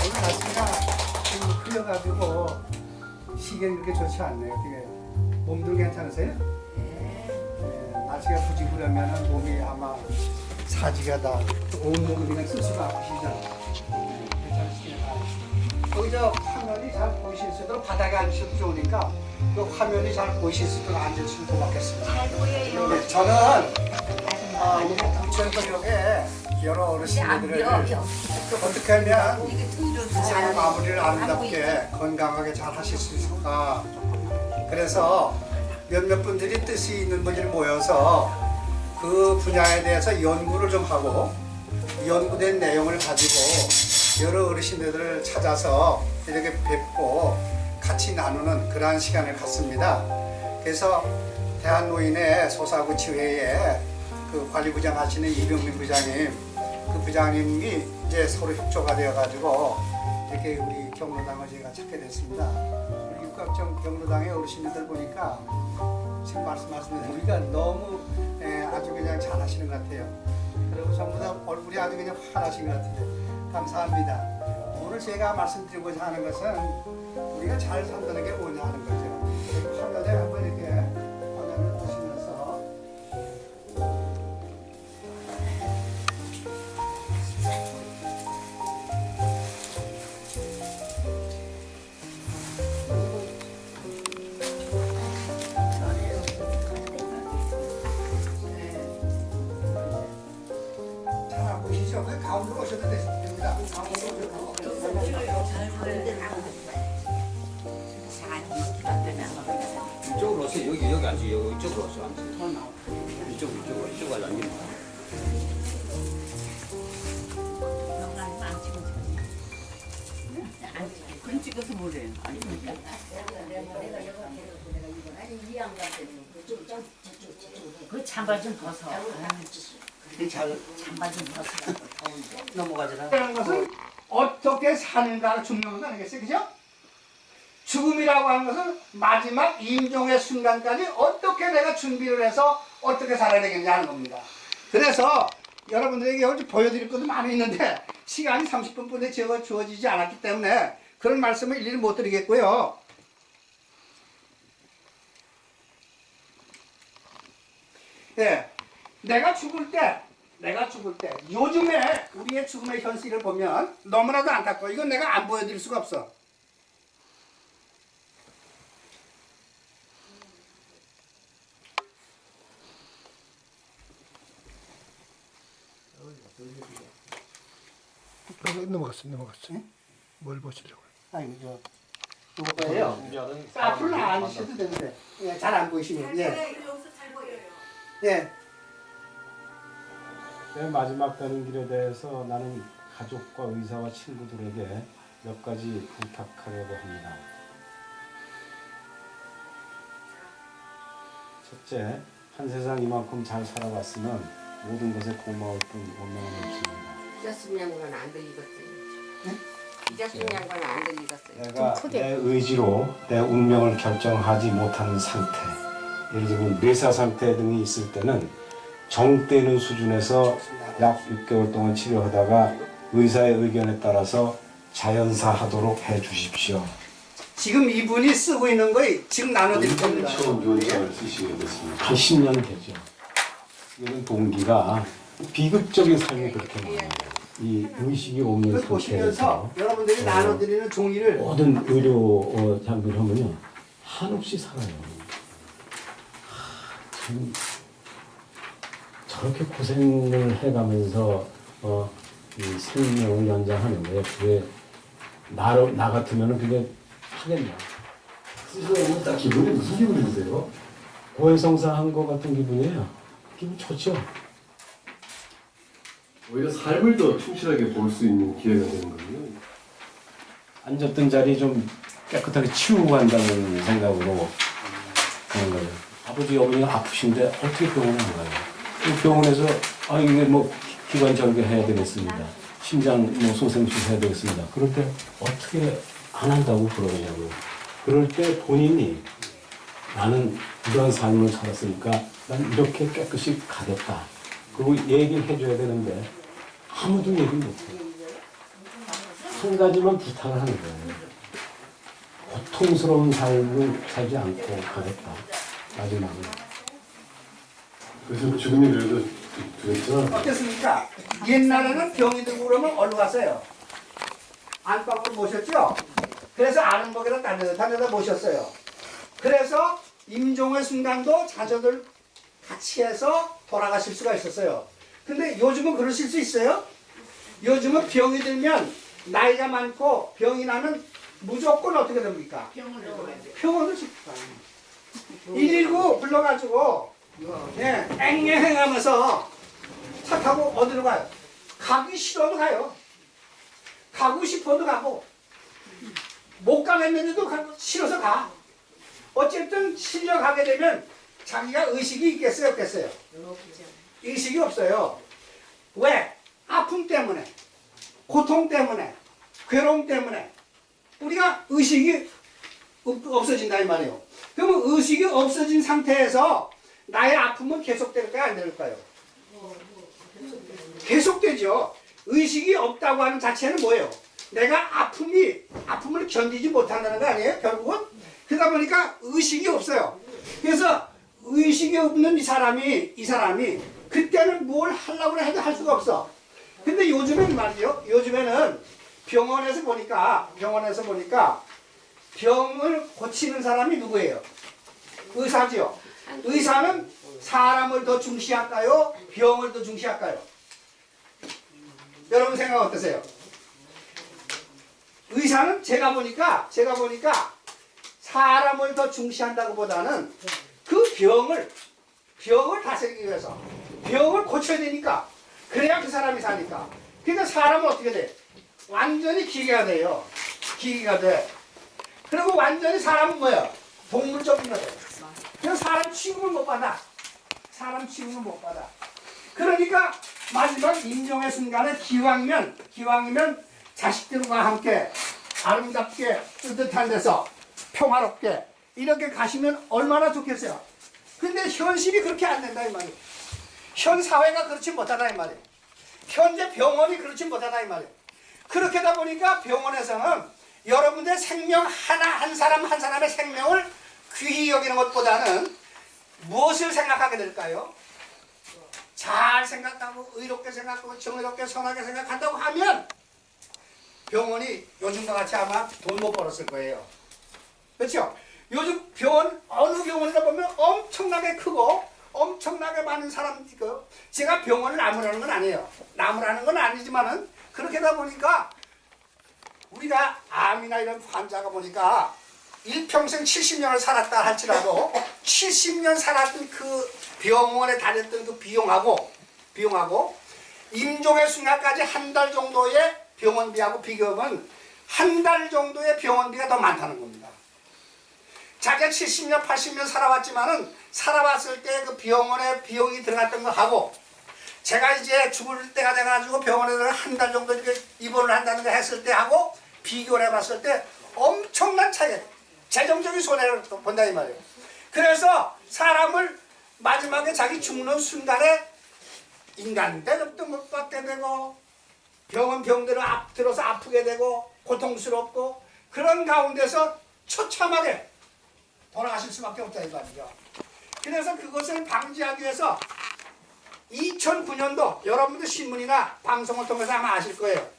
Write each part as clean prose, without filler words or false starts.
오늘 날씨가 좀 흐려가지고 시계는 그렇게 좋지 않네요. 어떻게 몸도 괜찮으세요? 네. 날씨가 부지 그러면 몸이 아마 사지가 다 온몸이 그냥 스스로 아프시잖아요. 거기 저 화면이 잘 보이실 수 있도록 바닥에 앉으셔도 좋으니까 그 화면이 잘 보이실 수 있도록 앉으시면 고맙겠습니다. 잘 보여요. 네, 저는 우리 부천구역에 여러 어르신들을 어떻게 하면 삶 마무리를 아름답게 건강하게 잘 하실 수 있을까. 그래서 몇몇 분들이 뜻이 있는 분들이 모여서 그 분야에 대해서 연구를 좀 하고 연구된 내용을 가지고 여러 어르신들을 찾아서 이렇게 뵙고 같이 나누는 그러한 시간을 갖습니다. 그래서 대한노인의 소사구치회에 그 관리부장 하시는 이병민 부장님, 그 부장님이 이제 서로 협조가 되어가지고 이렇게 우리 경로당을 저희가 찾게 됐습니다. 우리 육각정 경로당의 어르신들 보니까 지금 말씀하신 대로 우리가 너무 아주 그냥 잘하시는 것 같아요. 그리고 전부 다 얼굴이 아주 그냥 환하신 것 같아요. 감사합니다. 오늘 제가 말씀드리고자 하는 것은 우리가 잘 산다는 게 뭐냐 하는 거죠. 화면에 한번 이렇게 화면을 보시면서 잘 안 보이시죠? 그 가운데로 오셔도 됩니다. 가운데로 오셔도 이쪽으로 오세요. 여기 앉으세요. 이쪽으로 오세요. 이쪽으로 앉으세요. 그림 찍어서 뭐래? 그 잠바 좀 벗어. 잠바 좀 벗어. 넘어가잖아. 라는 것은 어떻게 사는가가 중요한 거 아니겠어요? 그죠? 죽음이라고 하는 것은 마지막 임종의 순간까지 어떻게 내가 준비를 해서 어떻게 살아야 되겠냐 하는 겁니다. 그래서 여러분들에게 여기 보여드릴 것도 많이 있는데 시간이 30분뿐에 주어지지 않았기 때문에 그런 말씀을 일일이 못 드리겠고요. 예, 내가 죽을 때 요즘에 우리의 죽음의 현실을 보면 너무나도 안타까워. 이건 내가 안 보여드릴 수가 없어. 넘어갔어. 응? 뭘 보시려고? 아니 이거 거예요. 앞으로 안 앉으셔도 되는데 예, 잘 안 보이시면 예. 예. 내 마지막 가는 길에 대해서 나는 가족과 의사와 친구들에게 몇 가지 부탁하려고 합니다. 첫째, 한 세상 이만큼 잘 살아왔으면 모든 것에 고마울 뿐 원망은 없습니다. 이자순 양반은 안 들리겠어요. 이자순 양반은 안 들리겠어요. 내가 내 의지로 내 운명을 결정하지 못하는 상태, 예를 들면 뇌사 상태 등이 있을 때는 정되는 수준에서 약 6개월 동안 치료하다가 의사의 의견에 따라서 자연사하도록 해 주십시오. 지금 이분이 쓰고 있는 거에 지금 나눠드릴 겁니다. 처음 요청을 쓰시게 됐습니다. 한 10년 되죠. 이거는 동기가 비극적인 삶이 그렇게 많아요. 이 의식이 없는 이걸 보시면서 상태에서 여러분들이 나눠드리는 종이를 모든 의료 장비를 하면요 한없이 살아요. 참 저렇게 고생을 해가면서 이 생명을 연장하는데 그게 나 같으면은 그게 하겠나? 쓰시는 딱 기분이 무슨 기분이 드세요? 고해성사 한 것 같은 기분이에요. 기분 좋죠. 오히려 삶을 더 충실하게 볼 수 있는 기회가 되는 거군요. 앉았던 자리 좀 깨끗하게 치우고 간다는 생각으로 하는 거예요. 아버지 어머니가 아프신데 어떻게 병원에 안 가요? 그 병원에서 이게 뭐 기관 절개해야 되겠습니다. 심장 뭐 소생술 해야 되겠습니다. 그럴 때 어떻게 안 한다고 그러냐고요. 그럴 때 본인이 나는 이런 삶을 살았으니까 난 이렇게 깨끗이 가겠다. 그리고 얘기를 해줘야 되는데 아무도 얘기 못해요. 한 가지만 부탁을 하는 거예요. 고통스러운 삶을 살지 않고 가겠다. 마지막에. 그래서 죽음이 그래도 두렵죠. 어땠습니까? 옛날에는 병이 들고 그러면 어디로 갔어요? 안방으로 모셨죠? 그래서 아는목에다 따뜻한 데다 모셨어요. 그래서 임종의 순간도 자녀들 같이 해서 돌아가실 수가 있었어요. 근데 요즘은 그러실 수 있어요? 요즘은 병이 들면 나이가 많고 병이 나면 무조건 어떻게 됩니까? 병원을 칩니다. 119 불러가지고 앵앵하면서 차 타고 어디로 가요? 가기 싫어도 가요. 가고 싶어도 가고 못 가겠는데도 싫어서 가. 어쨌든 실려 가게 되면 자기가 의식이 있겠어요, 없겠어요? 의식이 없어요. 왜? 아픔 때문에, 고통 때문에, 괴로움 때문에 우리가 의식이 없어진다 이 말이에요. 그러면 의식이 없어진 상태에서 나의 아픔은 계속될까요, 안 될까요? 계속되죠. 의식이 없다고 하는 자체는 뭐예요? 내가 아픔을 견디지 못한다는 거 아니에요, 결국은? 그러다 보니까 의식이 없어요. 그래서 의식이 없는 이 사람이 그때는 뭘 하려고 해도 할 수가 없어. 근데 요즘에는 말이죠. 요즘에는 병원에서 보니까 병을 고치는 사람이 누구예요? 의사죠. 의사는 사람을 더 중시할까요? 병을 더 중시할까요? 여러분 생각 어떠세요? 의사는 제가 보니까 사람을 더 중시한다고 보다는 그 병을 다스리기 위해서 병을 고쳐야 되니까 그래야 그 사람이 사니까. 그러니까 사람은 어떻게 돼? 완전히 기계가 돼요. 기계가 돼. 그리고 완전히 사람은 뭐야? 동물적인 거돼. 그래서 사람 취급을 못 받아. 그러니까 마지막 임종의 순간에 기왕이면 자식들과 함께 아름답게 뜨뜻한 데서 평화롭게 이렇게 가시면 얼마나 좋겠어요. 근데 현실이 그렇게 안 된다 이 말이에요. 현 사회가 그렇지 못하다 이 말이에요. 현재 병원이 그렇지 못하다 이 말이에요. 그렇게 하다 보니까 병원에서는 여러분들의 생명 한 사람의 생명을 귀히 여기는 것보다는 무엇을 생각하게 될까요? 잘 생각하고 의롭게 생각하고 정의롭게 선하게 생각한다고 하면 병원이 요즘과 같이 아마 돈 못 벌었을 거예요. 그렇죠? 요즘 병원 어느 병원이라 보면 엄청나게 크고 엄청나게 많은 사람들이 있고요. 제가 병원을 나무라는 건 아니에요. 나무라는 건 아니지만은 그렇게 하다 보니까 우리가 암이나 이런 환자가 보니까 일평생 70년을 살았다 할지라도 70년 살았던 그 병원에 다녔던 그 비용하고 임종의 순간까지 한 달 정도의 병원비하고 비교하면 한 달 정도의 병원비가 더 많다는 겁니다. 자기가 70년, 80년 살아왔지만은 살아왔을 때 그 병원에 비용이 들어갔던 거 하고 제가 이제 죽을 때가 돼가지고 병원에 한 달 정도 이렇게 입원을 한다는 거 했을 때 하고 비교를 해봤을 때 엄청난 차이, 재정적인 손해를 본다 이 말이에요. 그래서 사람을 마지막에 자기 죽는 순간에 인간 대접도 못 받게 되고 병대로 들어서 아프게 되고 고통스럽고 그런 가운데서 처참하게 돌아가실 수밖에 없다 이 말이죠. 그래서 그것을 방지하기 위해서 2009년도 여러분들 신문이나 방송을 통해서 아마 아실 거예요.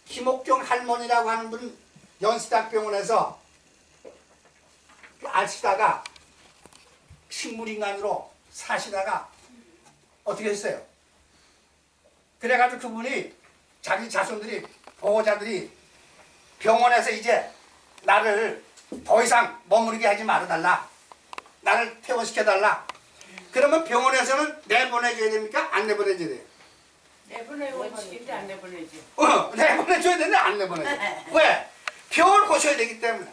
김옥경 할머니라고 하는 분 연세대학병원에서 아시다가 식물인간으로 사시다가 어떻게 했어요? 그래가지고 그분이 자기 자손들이 보호자들이 병원에서 이제 나를 더 이상 머무르게 하지 말아달라. 나를 퇴원시켜달라. 그러면 병원에서는 내보내줘야 됩니까? 안 내보내줘야 돼요? 내보내고 치킨데 안 내보내지. 내보내줘야 되는데 안 내보내줘. 왜? 병을 고쳐야 되기 때문에.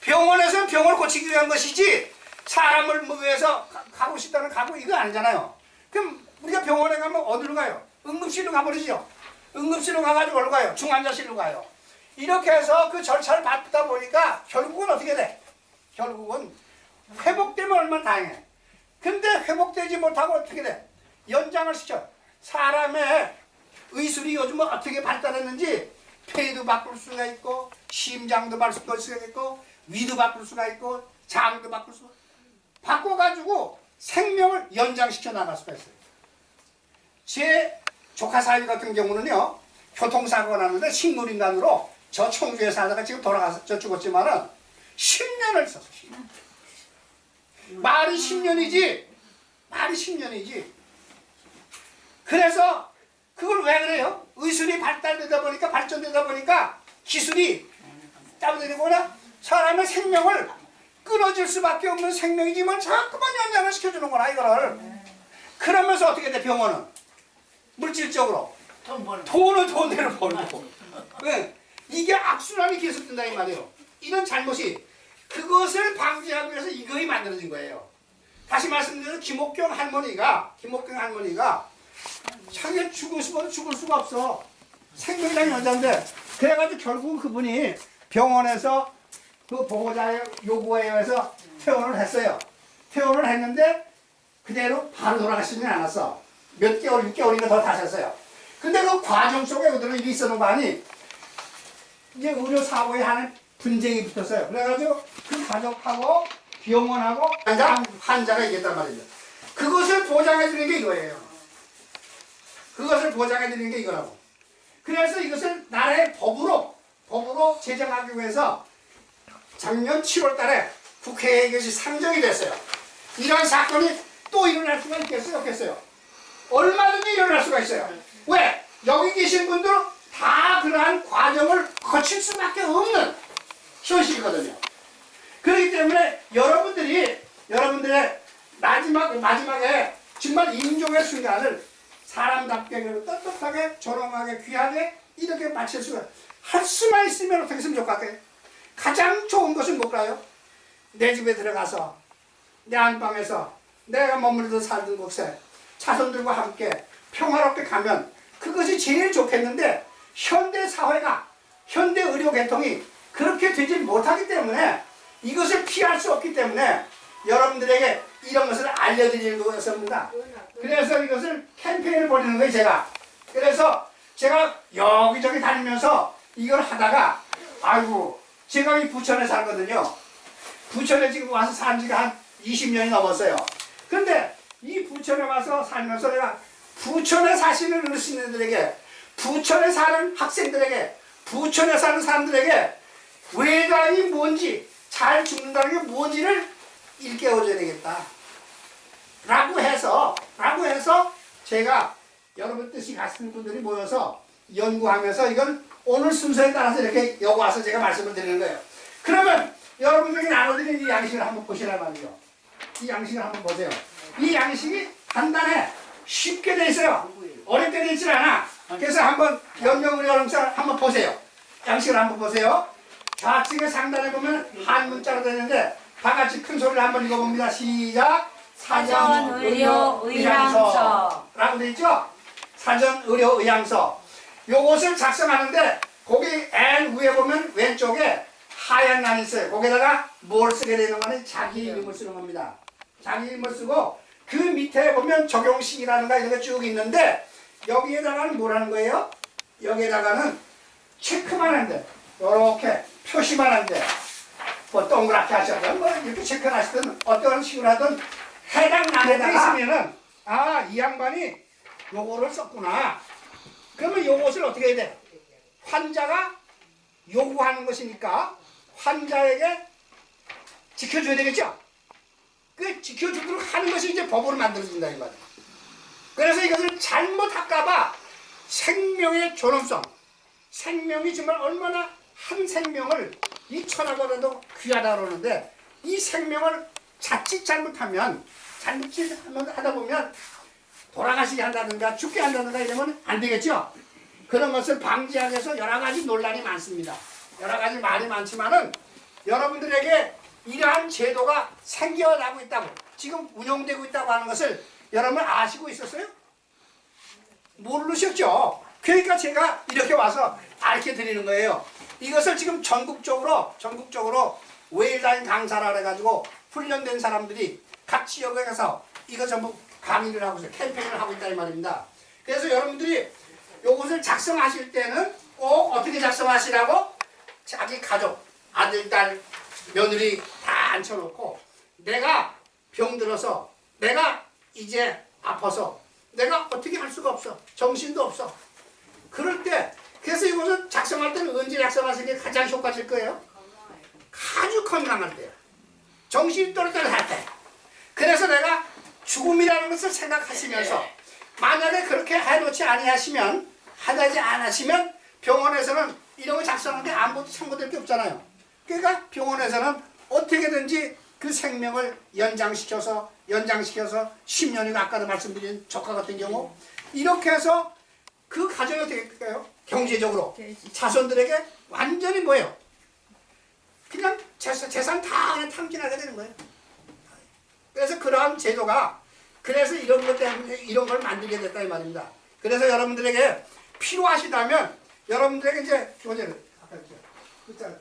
병원에서는 병을 고치기 위한 것이지 사람을 위해서 가고 싶다는 가고 이거 아니잖아요. 그럼 우리가 병원에 가면 어디로 가요? 응급실로 가버리죠. 응급실로 가가지고 어디로 가요? 중환자실로 가요. 이렇게 해서 그 절차를 밟다 보니까 결국은 어떻게 돼? 결국은 회복되면 얼마나 다행해. 근데 회복되지 못하고 어떻게 돼? 연장을 시켜. 사람의 의술이 요즘 어떻게 발달했는지 폐도 바꿀 수가 있고 심장도 바꿀 수가 있고 위도 바꿀 수가 있고 장도 바꿀 수가 바꿔가지고 생명을 연장시켜 나갈 수가 있어요. 제 조카 사위 같은 경우는요, 교통사고가 났는데 식물인간으로 저 청주에 살다가 지금 돌아가서 저 죽었지만은 10년을 썼어. 10년. 말이 10년이지. 말이 10년이지. 그래서 그걸 왜 그래요? 의술이 발달되다 보니까 발전되다 보니까 기술이 따로되거나 사람의 생명을 끊어질 수밖에 없는 생명이지만 자꾸만 연장을 시켜주는 거라 이거를. 그러면서 어떻게 돼 병원은? 물질적으로 돈을 돈대로 벌고. 왜? 이게 악순환이 계속된다 이 말이에요. 이런 잘못이 그것을 방지하기 위해서 이거이 만들어진 거예요. 다시 말씀드려서 김옥경 할머니가 자기가 죽을 수가 없어. 생명이랑 연장돼. 그래가지고 결국은 그분이 병원에서 그 보호자의 요구에 의해서 퇴원을 했어요. 퇴원을 했는데 그대로 바로 돌아가시진 않았어. 몇 개월, 6개월인가 더 다셨어요. 근데 그 과정 속에 그들은 일이 있었는 거 아니? 이제 의료사고에 하는 분쟁이 붙었어요. 그래가지고 그 가족하고 병원하고 환자가 이겼단 말이죠. 그것을 보장해주는 게 이거예요. 그것을 보장해주는 게 이거라고. 그래서 이것을 나라의 법으로 제정하기 위해서 작년 7월 달에 국회에 이것이 상정이 됐어요. 이런 사건이 또 일어날 수가 있겠어요? 없겠어요? 얼마든지 일어날 수가 있어요. 왜? 여기 계신 분들은 다 그러한 과정을 거칠 수밖에 없는 현실이거든요. 그렇기 때문에 여러분들의 마지막에 정말 인종의 순간을 사람답게 떳떳하게 조롱하게 귀하게 이렇게 마칠 할 수만 있으면 어떻게 했으면 좋겠어요? 가장 좋은 것은 뭘까요? 내 집에 들어가서 내 안방에서 내가 머물러 살던 곳에 자손들과 함께 평화롭게 가면 그것이 제일 좋겠는데 현대 사회가 현대 의료 계통이 그렇게 되지 못하기 때문에 이것을 피할 수 없기 때문에 여러분들에게 이런 것을 알려드리는 것입니다. 그래서 이것을 캠페인을 벌이는 거예요 제가. 그래서 제가 여기저기 다니면서 이걸 하다가 아이고 제가 이 부천에 살거든요. 부천에 지금 와서 산 지가 한 20년이 넘었어요. 근데 이 부천에 와서 살면서 내가 부천에 사시는 어르신들에게 부천에 사는 학생들에게 부천에 사는 사람들에게 외관이 뭔지 잘 죽는다는 게 뭔지를 일깨워줘야 되겠다 라고 해서 제가 여러분 뜻이 같은 분들이 모여서 연구하면서 이건 오늘 순서에 따라서 이렇게 여기 와서 제가 말씀을 드리는 거예요. 그러면 여러분들에게 나눠드린 이 양식을 한번 보시란 말이에요. 이 양식을 한번 보세요. 이 양식이 간단해. 쉽게 돼 있어요. 어렵게 돼 있질 않아. 그래서 한번 영영우리 여러분들 한번 보세요. 양식을 한번 보세요. 좌측에 상단에 보면 한 문자로 되어 있는데 다 같이 큰 소리를 한번 읽어봅니다. 시작. 사전의료의향서 라고 되어 있죠? 사전의료의향서. 요것을 작성하는데 거기 N 위에 보면 왼쪽에 하얀 란이 있어요. 거기다가 뭘 쓰게 되는 거는 자기 이름을 쓰는 겁니다. 자기 이름을 쓰고 그 밑에 보면 적용식이라는가 이런 게 쭉 있는데 여기에다가는 뭐라는 거예요? 여기에다가는 체크만 한대. 이렇게 표시만 한대. 뭐 동그랗게 하시든 뭐 이렇게 체크하시든 어떤 식으로 하든 해당 난에다 있으면은 아, 이 양반이 요거를 썼구나. 그러면 요것을 어떻게 해야 돼? 환자가 요구하는 것이니까 환자에게 지켜줘야 되겠죠? 그 지켜주도록 하는 것이 이제 법으로 만들어진다 이 말이에요. 그래서 이것을 잘못할까봐 생명의 존엄성, 생명이 정말 얼마나 한 생명을 이 천하고라도 귀하다 그러는데 이 생명을 자칫 잘못하면 하다 보면 돌아가시게 한다든가 죽게 한다든가 이러면 안 되겠죠. 그런 것을 방지하기 위해서 여러 가지 논란이 많습니다. 여러 가지 말이 많지만은 여러분들에게 이러한 제도가 생겨나고 있다고 지금 운영되고 있다고 하는 것을 여러분 아시고 있었어요? 모르셨죠? 그러니까 제가 이렇게 와서 가르쳐 드리는 거예요. 이것을 지금 전국적으로 웨일다인 강사라 해가지고 훈련된 사람들이 각 지역에 가서 이거 전부 강의를 하고 있어요. 캠페인을 하고 있다 이 말입니다. 그래서 여러분들이 이것을 작성하실 때는 어떻게 작성하시라고? 자기 가족, 아들, 딸, 며느리 다 앉혀놓고 내가 병들어서 내가 이제 아파서 내가 어떻게 할 수가 없어. 정신도 없어. 그럴 때 그래서 이것을 작성할 때는 언제 작성하시는 게 가장 효과질 거예요? 아주 건강할 때요. 정신이 떨어뜨릴 때. 그래서 내가 죽음이라는 것을 생각하시면서 만약에 그렇게 해놓지 아니하시면 하지 않으시면 병원에서는 이런 거 작성하는데 아무것도 참고될 게 없잖아요. 그러니까 병원에서는 어떻게든지 그 생명을 연장시켜서 10년이고 아까도 말씀드린 조카 같은 경우 이렇게 해서 그 가정이 어떻게 될까요? 경제적으로 자손들에게 완전히 뭐예요? 그냥 재산 다 그냥 탕진하게 되는 거예요. 그래서 그러한 제도가 그래서 이런 것 때문에 이런 걸 만들게 됐다 이 말입니다. 그래서 여러분들에게 필요하시다면 여러분들에게 이제 교재를 아까 있잖아요.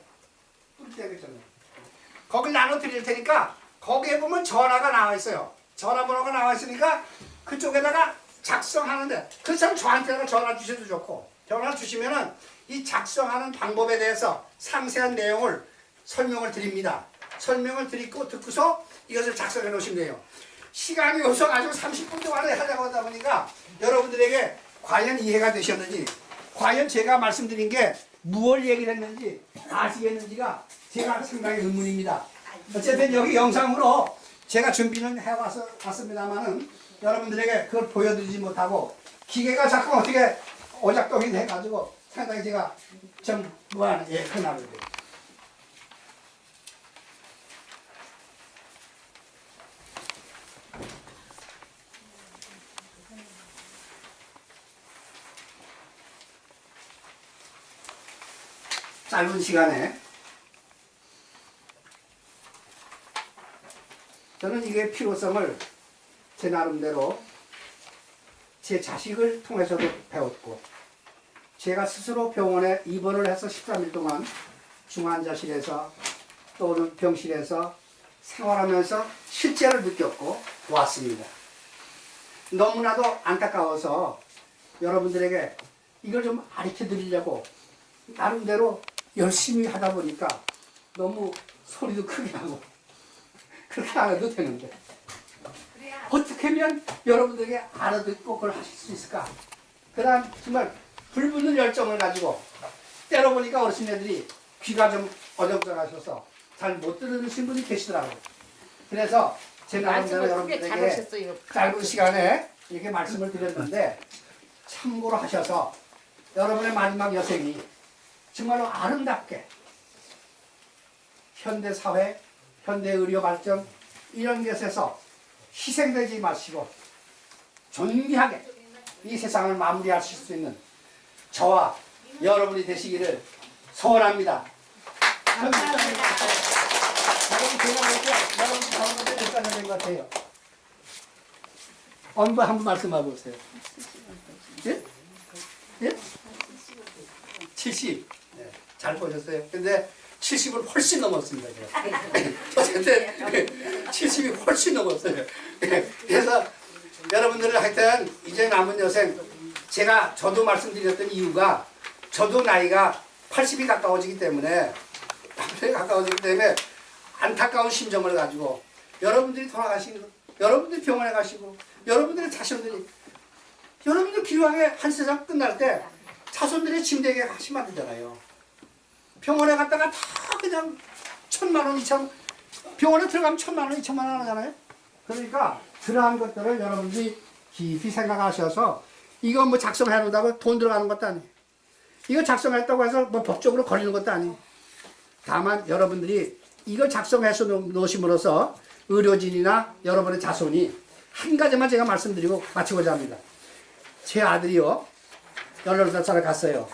거길 나눠 드릴 테니까 거기에 보면 전화가 나와 있어요. 전화번호가 나와 있으니까 그쪽에다가 작성하는데 그렇다면 저한테다가 전화 주셔도 좋고 전화 주시면은 이 작성하는 방법에 대해서 상세한 내용을 설명을 드립니다. 설명을 드리고 듣고서 이것을 작성해 놓으시면 돼요. 시간이 없어가지고 30분 동안에 하자고 하다 보니까 여러분들에게 과연 이해가 되셨는지 과연 제가 말씀드린 게 무엇 얘기를 했는지 아시겠는지가 제가 상당히 의문입니다. 어쨌든 여기 영상으로 제가 준비는 해왔습니다만은 여러분들에게 그걸 보여드리지 못하고 기계가 자꾸 어떻게 오작동이 돼가지고 상당히 제가 좀 무한해 큰아버지. 짧은 시간에 저는 이게 필요성을 제 나름대로 제 자식을 통해서도 배웠고 제가 스스로 병원에 입원을 해서 13일 동안 중환자실에서 또는 병실에서 생활하면서 실제를 느꼈고 왔습니다. 너무나도 안타까워서 여러분들에게 이걸 좀 가르쳐 드리려고 나름대로 열심히 하다 보니까 너무 소리도 크게 하고 그렇게 안 해도 되는데 어떻게 하면 여러분들에게 알아듣고 그걸 하실 수 있을까? 그다음 정말 불붙는 열정을 가지고 때로 보니까 어르신애들이 귀가 좀 어정쩡하셔서 잘 못 들으신 분이 계시더라고요. 그래서 제 나름대로 여러분들에게 짧은 시간에 이렇게 말씀을 드렸는데 참고로 하셔서 여러분의 마지막 여생이 정말로 아름답게 현대사회, 현대의료 발전 이런 것에서 희생되지 마시고 존귀하게 이 세상을 마무리하실 수 있는 저와 여러분이 되시기를 소원합니다. 감사합니다. 여러분 제가 볼때 여러분 가운데 몇 살이 된 것 같아요? 한번 말씀해 보세요. 예? 예? 70. 네, 잘 보셨어요. 근데 70을 훨씬 넘었습니다. 어쨌든 70이 훨씬 넘었어요. 그래서 여러분들은 하여튼 이제 남은 여생 저도 말씀드렸던 이유가 저도 나이가 80이 가까워지기 때문에 안타까운 심정을 가지고 여러분들이 돌아가시는 거, 여러분들이 병원에 가시고 여러분들의 자손들이 여러분들 기왕에 한 세상 끝날 때 자손들의 침대에 가시면 안 되잖아요. 병원에 갔다가 다 그냥 1,000만 원, 2천 병원에 들어가면 1,000만 원, 2천만 원 하잖아요. 그러니까 그러한 것들을 여러분들이 깊이 생각하셔서 이거 뭐 작성해 놓는다고 돈 들어가는 것도 아니에요. 이거 작성했다고 해서 뭐 법적으로 걸리는 것도 아니에요. 다만 여러분들이 이걸 작성해서 놓으심으로써 의료진이나 여러분의 자손이 한 가지만 제가 말씀드리고 마치고자 합니다. 제 아들이요 18살 갔어요.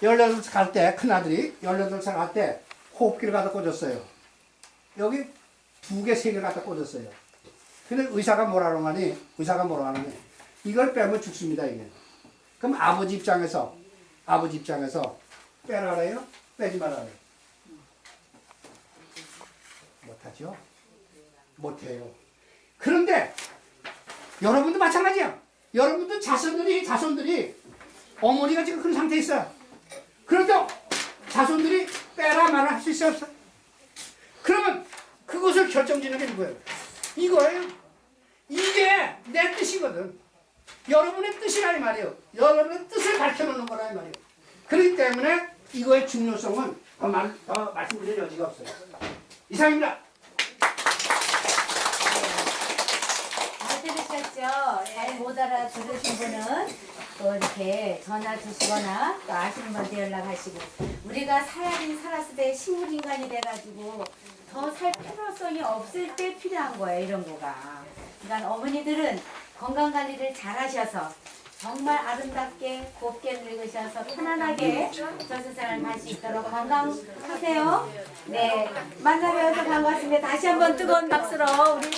18살 갈 때 큰아들이 18살 갈 때 호흡기를 갖다 꽂았어요. 여기 2개, 3개 갖다 꽂았어요. 근데 의사가 뭐라는 거니? 이걸 빼면 죽습니다, 이게. 그럼 아버지 입장에서 빼라 그래요? 빼지 말라 그래요? 못하죠? 못해요. 그런데 여러분도 마찬가지야. 여러분도 자손들이 어머니가 지금 그런 상태에 있어요. 그런데 자손들이 빼라 말아 할 수 있어요, 없어? 그러면 그것을 결정짓는 게 누구예요? 이거예요. 이게 내 뜻이거든. 여러분의 뜻이라니 말이에요. 여러분의 뜻을 밝혀놓는 거라니 말이에요. 그렇기 때문에 이거의 중요성은 더 말씀드릴 여지가 없어요. 이상입니다. 잘 들으셨죠? 잘 못 알아들으신 분은 또 이렇게 전화 주시거나 또 아시는 분한테 연락하시고 우리가 살아긴 살았을 때 식물인간이 돼가지고 더 살 필요성이 없을 때 필요한 거예요, 이런 거가. 그러니까 어머니들은 건강관리를 잘 하셔서 정말 아름답게 곱게 늙으셔서 편안하게 전세생활 할 수 있도록 건강하세요. 네, 만나뵈어서 반갑습니다. 다시 한번 뜨거운 박수로 우리